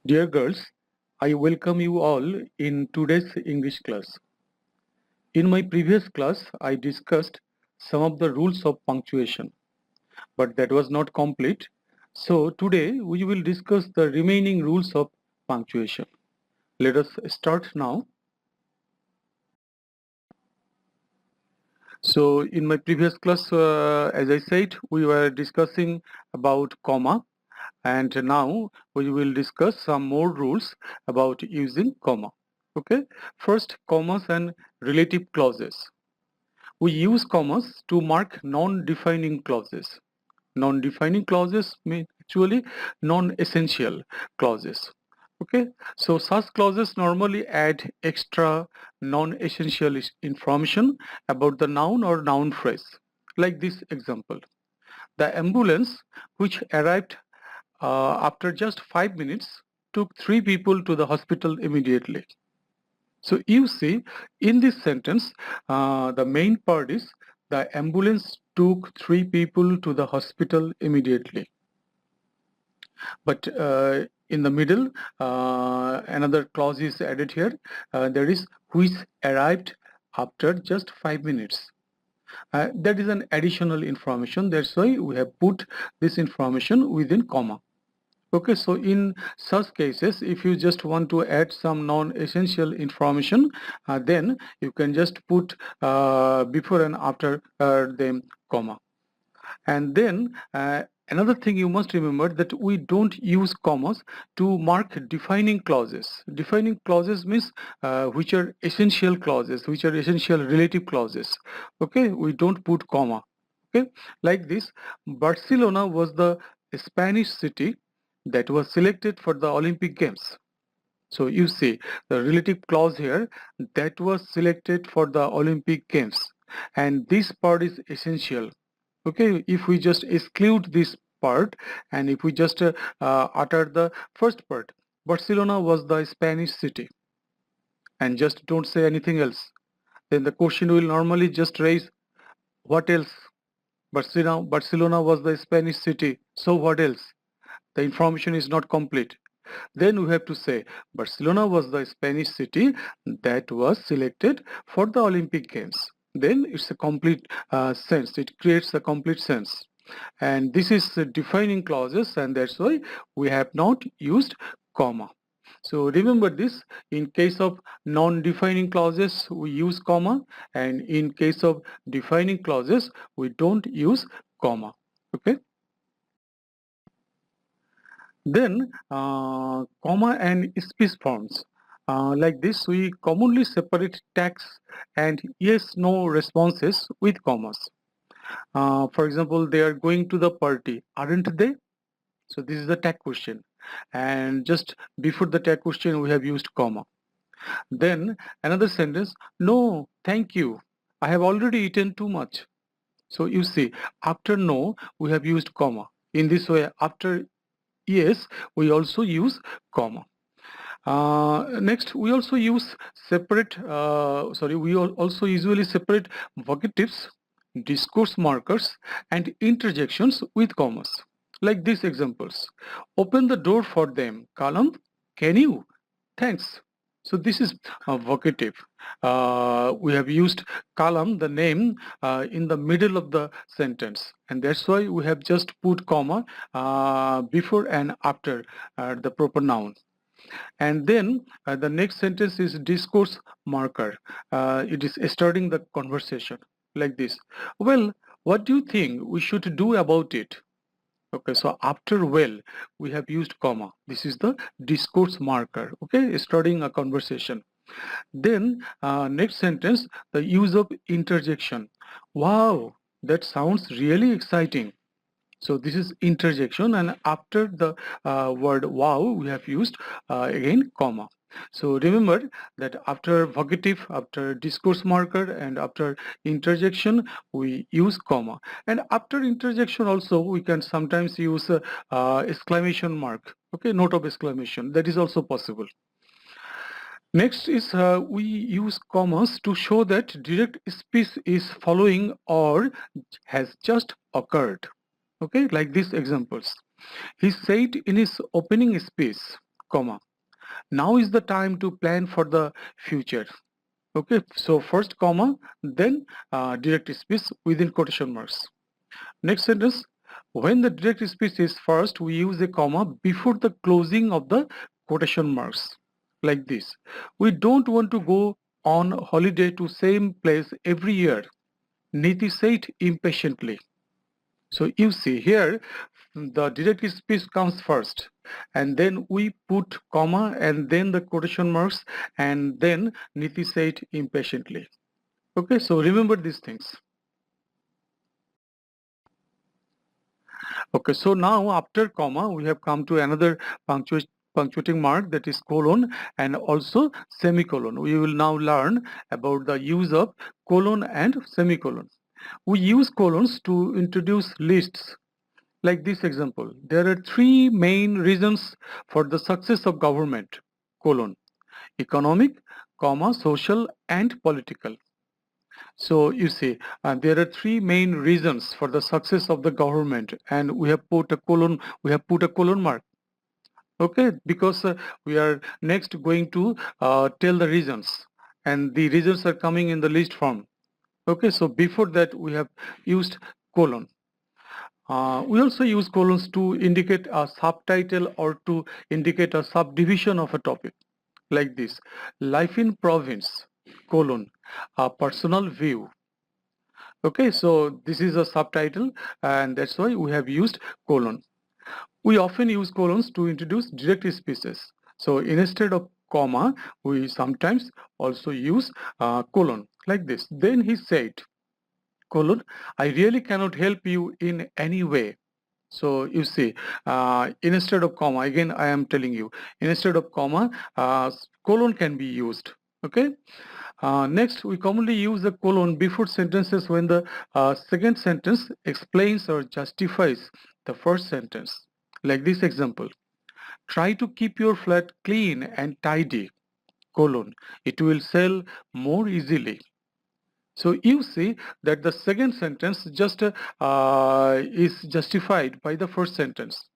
Dear girls, I welcome you all in today's English class. In my previous class, I discussed some of the rules of punctuation, but that was not complete. So today we will discuss the remaining rules of punctuation. Let us start now. So in my previous class, as I said, we were discussing about comma, and now we will discuss some more rules about using comma. Okay, first, commas and relative clauses. We use commas to mark non-defining clauses. Non-defining clauses mean actually non-essential clauses. Okay, so such clauses normally add extra non-essential information about the noun or noun phrase. Like this example, the ambulance which arrived after just 5 minutes took three people to the hospital immediately. So you see, in this sentence, the main part is the ambulance took three people to the hospital immediately. But in the middle, another clause is added here. There is which arrived after just 5 minutes. That is an additional information. That's why we have put this information within comma. Okay, so in such cases, if you just want to add some non-essential information, then you can just put before and after them comma. And then another thing you must remember that we don't use commas to mark defining clauses. Defining clauses means which are essential clauses, which are essential relative clauses. Okay, we don't put comma. Okay, like this, Barcelona was the Spanish city that was selected for the Olympic Games. So you see the relative clause here that was selected for the Olympic Games, and this part is essential. Okay, if we just exclude this part and if we just utter the first part, Barcelona was the Spanish city, and just don't say anything else, then the question will normally just raise what else. Barcelona was the Spanish city, so what else? The information is not complete. Then we have to say Barcelona was the Spanish city that was selected for the Olympic Games. Then it's a complete sense. It creates a complete sense. And this is defining clauses, and that's why we have not used comma. So remember this, in case of non-defining clauses we use comma, and in case of defining clauses we don't use comma. Okay. Then comma and space forms. Like this, we commonly separate text and yes no responses with commas. For example, they are going to the party, aren't they? So this is the tag question, and just before the tag question we have used comma. Then another sentence, no thank you, I have already eaten too much. So you see, after no we have used comma. In this way, after yes we also use comma. Next, we also use also usually separate vocatives, discourse markers, and interjections with commas. Like these examples. Open the door for them. Kalam, can you? Thanks. So this is a vocative. We have used Kalam, the name, in the middle of the sentence. And that's why we have just put comma before and after the proper noun. And then the next sentence is discourse marker. It is starting the conversation like this. Well, what do you think we should do about it? Okay, so after well, we have used comma. This is the discourse marker, okay, starting a conversation. Then next sentence, the use of interjection. Wow, that sounds really exciting. So this is interjection, and after the word wow we have used again comma. So remember that after vocative, after discourse marker, and after interjection we use comma, and after interjection also we can sometimes use exclamation mark, okay, note of exclamation, that is also possible. Next is we use commas to show that direct speech is following or has just occurred. Okay, like these examples. He said in his opening speech, comma. Now is the time to plan for the future. Okay, so first comma, then direct speech within quotation marks. Next sentence, when the direct speech is first, we use a comma before the closing of the quotation marks, like this. We don't want to go on holiday to same place every year. Niti said impatiently. So you see here, the direct speech comes first, and then we put comma and then the quotation marks, and then Niti said impatiently. Okay, so remember these things. Okay, so now after comma, we have come to another punctuating mark, that is colon and also semicolon. We will now learn about the use of colon and semicolon. We use colons to introduce lists. Like this example, there are three main reasons for the success of government, colon, economic, comma, social and political. So you see, there are three main reasons for the success of the government, and we have put a colon. We have put a colon mark. Okay, because we are next going to tell the reasons, and the reasons are coming in the list form. Okay, so before that we have used colon. We also use colons to indicate a subtitle or to indicate a subdivision of a topic, like this: life in province, colon, a personal view. Okay, so this is a subtitle, and that's why we have used colon. We often use colons to introduce direct speeches. So instead of comma, we sometimes also use colon, like this. Then he said, colon, I really cannot help you in any way. So you see, instead of comma, again I am telling you, instead of comma, colon can be used. Okay. Next, we commonly use the colon before sentences when the second sentence explains or justifies the first sentence. Like this example, try to keep your flat clean and tidy, colon. It will sell more easily. So you see that the second sentence just is justified by the first sentence,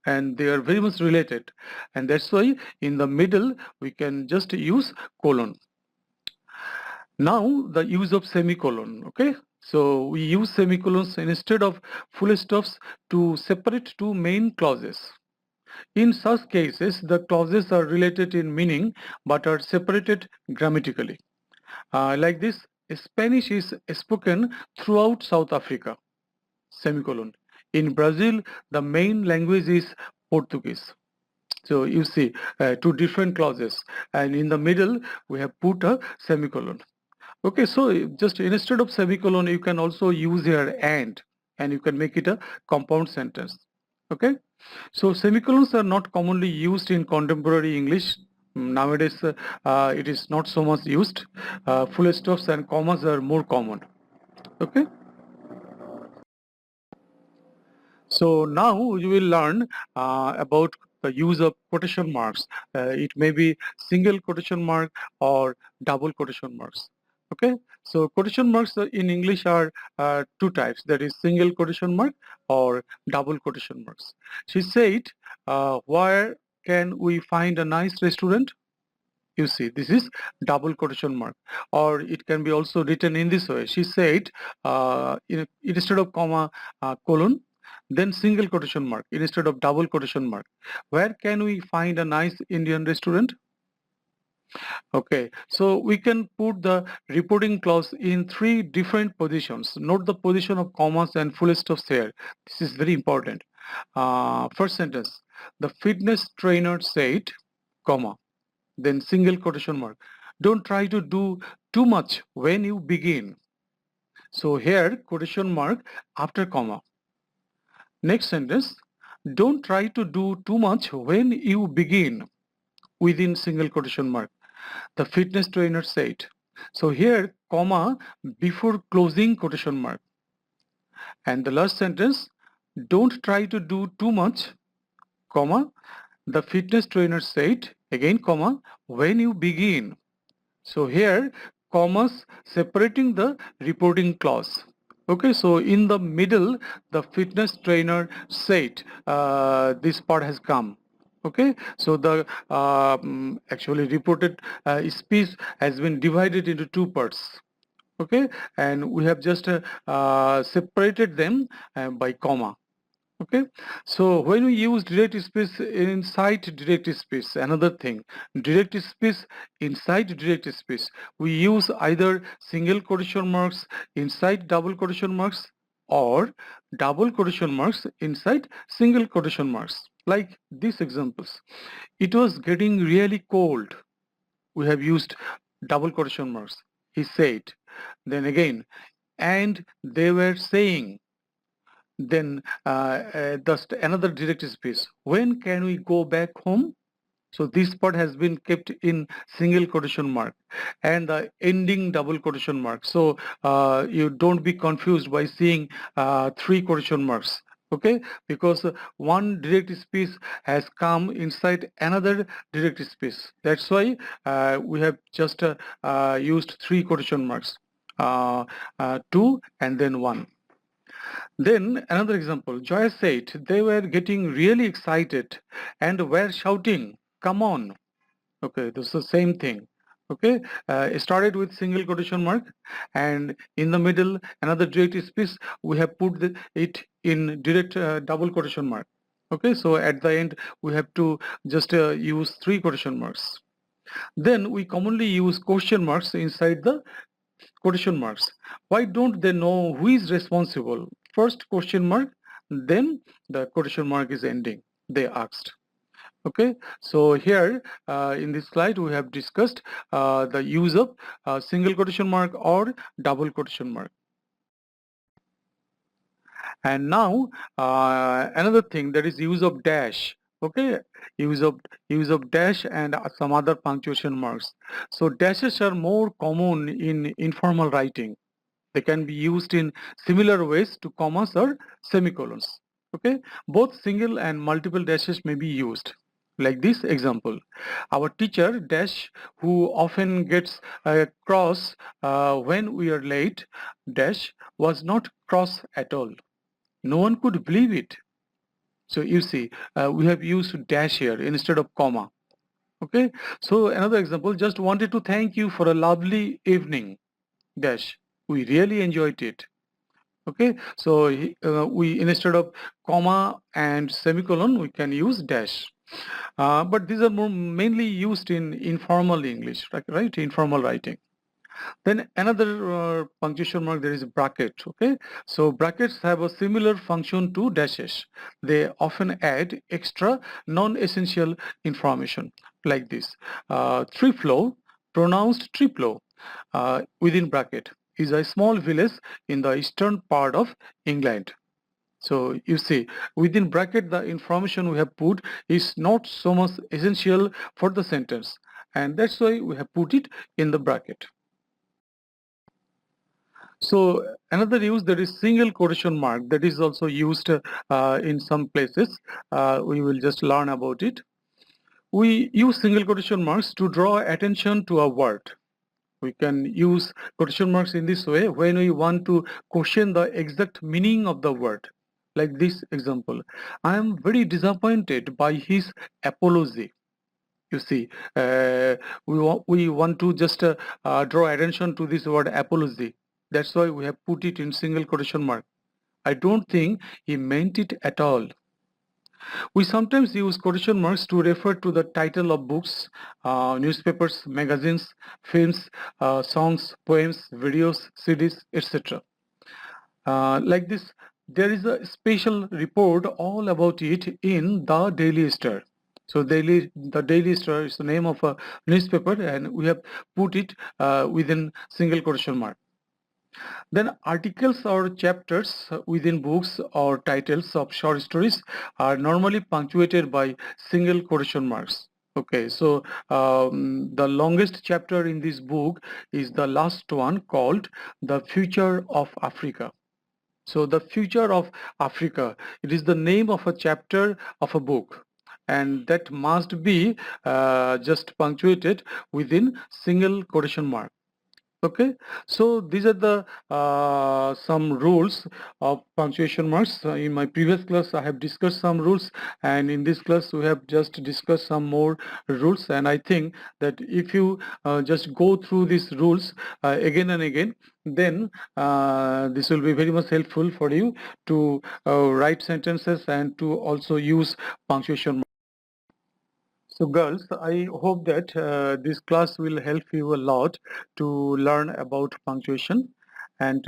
and they are very much related, and that's why in the middle we can just use colon. Now the use of semicolon, okay? So we use semicolons instead of full stops to separate two main clauses. In such cases, the clauses are related in meaning but are separated grammatically. Like this, Spanish is spoken throughout South Africa, semicolon. In Brazil, the main language is Portuguese. So you see two different clauses, and in the middle we have put a semicolon. Okay, so just instead of semicolon, you can also use here and you can make it a compound sentence. Okay, so semicolons are not commonly used in contemporary English. Nowadays, it is not so much used. Full stops and commas are more common. Okay. So now you will learn about the use of quotation marks. It may be single quotation mark or double quotation marks. Okay, so quotation marks in English are two types, that is single quotation mark or double quotation marks. She said, where can we find a nice restaurant? You see, this is double quotation mark, or it can be also written in this way. She said, instead of comma, colon, then single quotation mark instead of double quotation mark. Where can we find a nice Indian restaurant? Okay, so we can put the reporting clause in three different positions. Note the position of commas and full stops here. This is very important. First sentence, the fitness trainer said, comma, then single quotation mark. Don't try to do too much when you begin. So here quotation mark after comma. Next sentence, don't try to do too much when you begin, within single quotation mark. The fitness trainer said. So here comma before closing quotation mark. And the last sentence, don't try to do too much, comma, the fitness trainer said, again comma, when you begin. So here commas separating the reporting clause. Okay, so in the middle, the fitness trainer said, this part has come. Okay, so the actually reported speech has been divided into two parts. Okay, and we have just separated them by comma. Okay, so when we use direct speech inside direct speech, another thing, direct speech inside direct speech, we use either single quotation marks inside double quotation marks or double quotation marks inside single quotation marks. Like these examples, it was getting really cold. We have used double quotation marks. He said. Then again, and they were saying. Then just another direct speech. When can we go back home? So this part has been kept in single quotation mark and the ending double quotation mark. So you don't be confused by seeing three quotation marks. Okay, because one direct speech has come inside another direct speech. That's why we have just used three quotation marks, two and then one. Then another example, Joy said they were getting really excited and were shouting, "Come on." Okay, this is the same thing. Okay, it started with single quotation mark, and in the middle, another direct speech, we have put it in direct double quotation mark. Okay, so at the end, we have to just use three quotation marks. Then we commonly use question marks inside the quotation marks. Why don't they know who is responsible? First question mark, then the quotation mark is ending, they asked. Okay, so here in this slide we have discussed the use of single quotation mark or double quotation mark. And now another thing, that is use of dash. Okay, use of dash and some other punctuation marks. So dashes are more common in informal writing. They can be used in similar ways to commas or semicolons. Okay, both single and multiple dashes may be used. Like this example, our teacher dash, who often gets cross when we are late, dash was not cross at all. No one could believe it. So you see, we have used dash here instead of comma. Okay, so another example, just wanted to thank you for a lovely evening, dash. We really enjoyed it. Okay, so we, instead of comma and semicolon, we can use dash. But these are more mainly used in informal English, right? Informal writing. Then another punctuation mark, there is bracket. Okay, so brackets have a similar function to dashes. They often add extra non-essential information like this. Triplo, pronounced Triplo, within bracket, is a small village in the eastern part of England. So you see, within bracket, the information we have put is not so much essential for the sentence, and that's why we have put it in the bracket. So another use, that is single quotation mark, that is also used in some places. We will just learn about it. We use single quotation marks to draw attention to a word. We can use quotation marks in this way when we want to question the exact meaning of the word. Like this example, I am very disappointed by his apology. You see, we want to just draw attention to this word apology. That's why we have put it in single quotation mark. I don't think he meant it at all. We sometimes use quotation marks to refer to the title of books, newspapers, magazines, films, songs, poems, videos, CDs, etc. Like this, there is a special report all about it in the Daily Star. So the Daily Star is the name of a newspaper, and we have put it within single quotation mark. Then articles or chapters within books or titles of short stories are normally punctuated by single quotation marks. Okay, so the longest chapter in this book is the last one, called The Future of Africa. So the future of Africa, it is the name of a chapter of a book, and that must be just punctuated within single quotation mark. Okay, so these are the some rules of punctuation marks. In my previous class, I have discussed some rules, and in this class, we have just discussed some more rules. And I think that if you just go through these rules again and again, then this will be very much helpful for you to write sentences and to also use punctuation. So girls, I hope that this class will help you a lot to learn about punctuation, and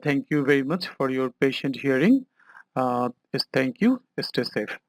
thank you very much for your patient hearing. Yes, thank you. Stay safe.